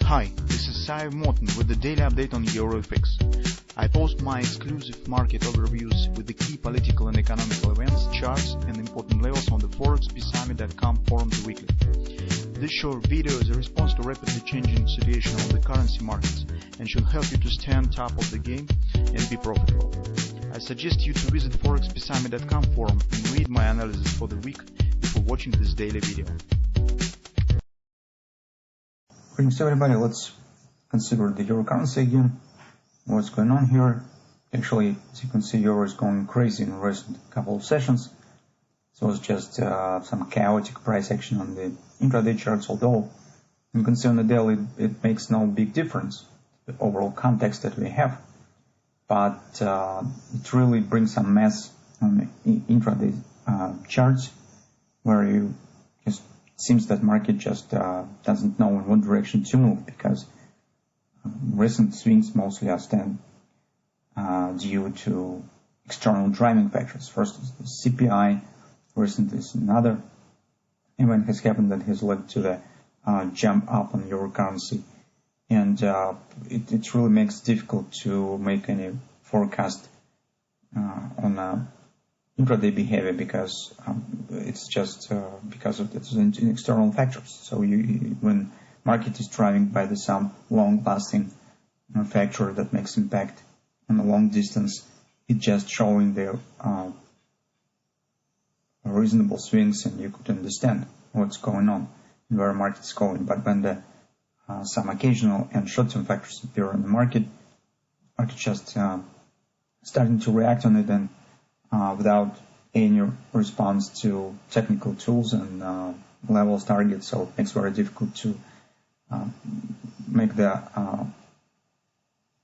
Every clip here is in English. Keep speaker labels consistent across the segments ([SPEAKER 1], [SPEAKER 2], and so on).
[SPEAKER 1] Hi, this is Sive Morten with the daily update on EuroFX. I post my exclusive market overviews with the key political and economical events, charts and important levels on the ForexPeaceArmy.com forums weekly. This short video is a response to rapidly changing situation on the currency markets and should help you to stay on top of the game and be profitable. I suggest you to visit ForexPeaceArmy.com forum and read my analysis for the week before watching this daily video.
[SPEAKER 2] Greetings everybody, let's consider the euro currency again. What's going on here? Actually, as you can see, euro is going crazy in the recent couple of sessions. So it's just some chaotic price action on the intraday charts, although you can see on the daily it makes no big difference, the overall context that we have. But it really brings some mess on the intraday charts, where you just seems that market just doesn't know in what direction to move, because recent swings mostly are due to external driving factors. First is the CPI, recently is another event has happened that has led to the jump up on euro currency, and it really makes it difficult to make any forecast on intraday behavior, because it's just because of the external factors. So when market is driving by some long-lasting factor that makes impact on the long distance, it's just showing the reasonable swings, and you could understand what's going on and where market's going. But when the some occasional and short-term factors appear in the market just starting to react on it, and without any response to technical tools and levels targets, so it makes it very difficult to make the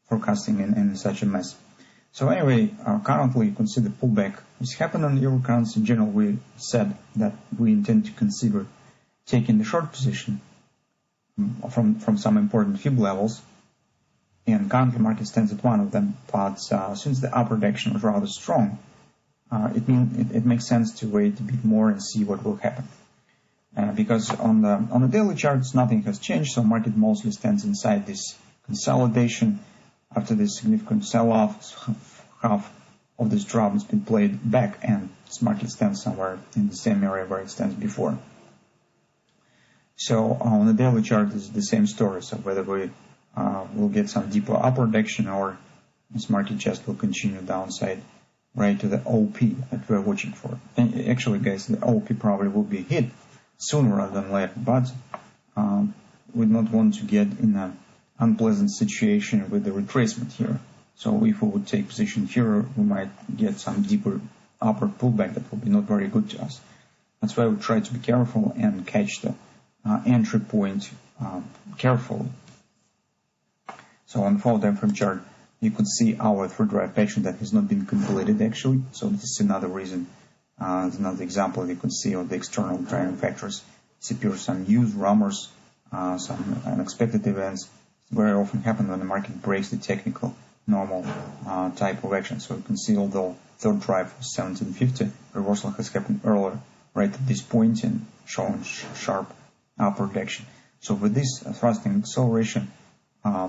[SPEAKER 2] forecasting in such a mess. So anyway, currently you can see the pullback is happening on the euro currency. In general, we said that we intend to consider taking the short position from some important fib levels, and currently market stands at one of them. But since the upward direction was rather strong, it makes sense to wait a bit more and see what will happen. Because on the daily charts nothing has changed, so market mostly stands inside this consolidation. After this significant sell-off, half of this drop has been played back, and this market stands somewhere in the same area where it stands before. So on the daily chart is the same story. So whether we will get some deeper upward action, or this market just will continue downside right to the OP that we're watching for. And actually, guys, the OP probably will be hit sooner rather than later, but we don't want to get in an unpleasant situation with the retracement here. So if we would take position here, we might get some deeper upward pullback that will be not very good to us. That's why we try to be careful and catch the entry point carefully. So on the 4-time frame chart, you could see our third drive pattern that has not been completed actually. So this is another reason, another example you can see of the external driving factors. It appears some news, rumors, some unexpected events very often happen when the market breaks the technical normal type of action. So you can see, although third drive was 1750, reversal has happened earlier right at this point and showing sharp upward action. So with this thrusting acceleration,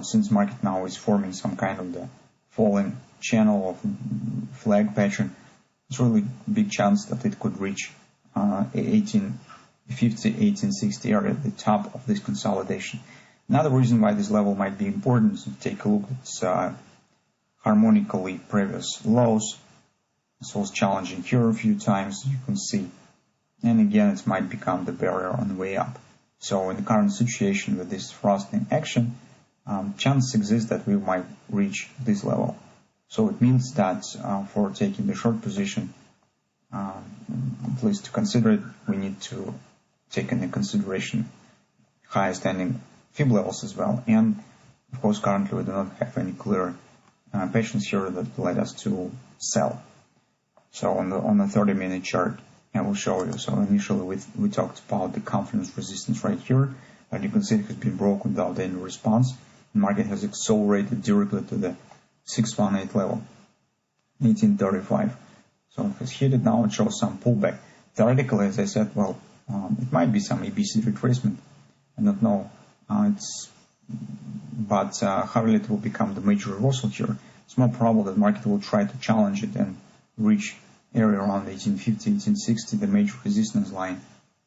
[SPEAKER 2] since market now is forming some kind of the falling channel of flag pattern, it's really big chance that it could reach 1850, 1860 area at the top of this consolidation. Another reason why this level might be important is to take a look at its harmonically previous lows. This was challenging here a few times, you can see, and again it might become the barrier on the way up. So in the current situation with this thrusting action, chances exist that we might reach this level. So it means that for taking the short position, at least to consider it, we need to take into consideration higher standing fib levels as well. And of course, currently we do not have any clear patterns here that led us to sell. So on the 30-minute chart, I will show you. So initially we talked about the confidence resistance right here, and you can see it has been broken without any response. The market has accelerated directly to the 618 level, 1835. So it has hit it now, it shows some pullback. Theoretically, as I said, well, it might be some ABC retracement. I don't know. It's but hardly it will become the major reversal here. It's more probable that the market will try to challenge it and reach area around 1850, 1860, the major resistance line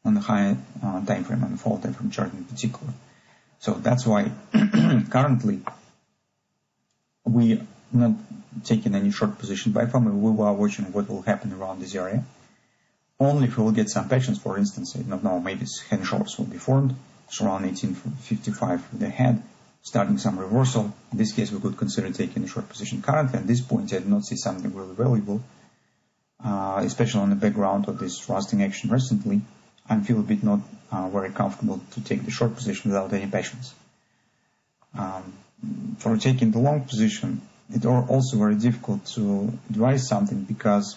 [SPEAKER 2] on the high time frame and the fall time frame chart in particular. So that's why currently we not taking any short position by far. We are watching what will happen around this area. Only if we will get some patterns, for instance, I don't know, maybe hand shorts will be formed. It's around 1855 with the head, starting some reversal. In this case, we could consider taking a short position. Currently, at this point, I do not see something really valuable, especially on the background of this rusting action recently. I feel a bit not very comfortable to take the short position without any patience. For taking the long position, it's also very difficult to advise something because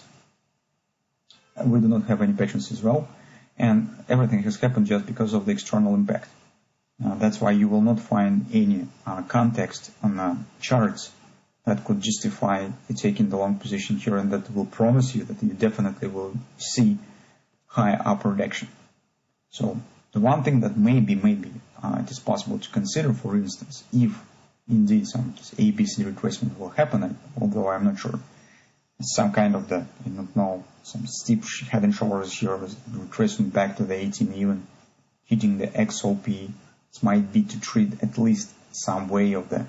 [SPEAKER 2] we do not have any patience as well, and everything has happened just because of the external impact. That's why you will not find any context on the charts that could justify taking the long position here, and that will promise you that you definitely will see high upward action. So the one thing that maybe it is possible to consider, for instance, if indeed some ABC retracement will happen, although I'm not sure, some kind of the, I don't know, some steep head and shoulders here, retracement back to the 18 even, hitting the XOP. It might be to treat at least some way of the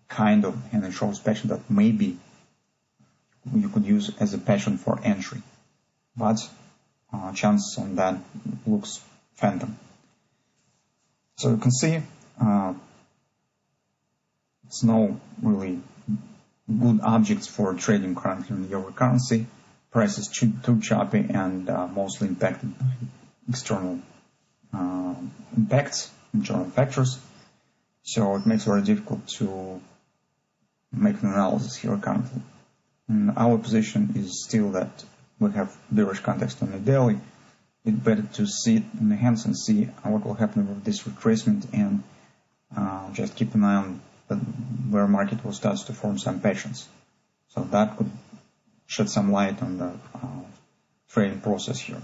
[SPEAKER 2] kind of head and shoulders pattern that maybe you could use as a pattern for entry. But chances on that looks phantom. So you can see it's no really good objects for trading currently in the euro currency. Price is too choppy and mostly impacted by external impacts, internal factors. So it makes it very difficult to make an analysis here currently. And our position is still that we have bearish context on the daily. It's better to see it in the hands and see what will happen with this retracement, and just keep an eye on where market will start to form some patterns. So that could shed some light on the trading process here.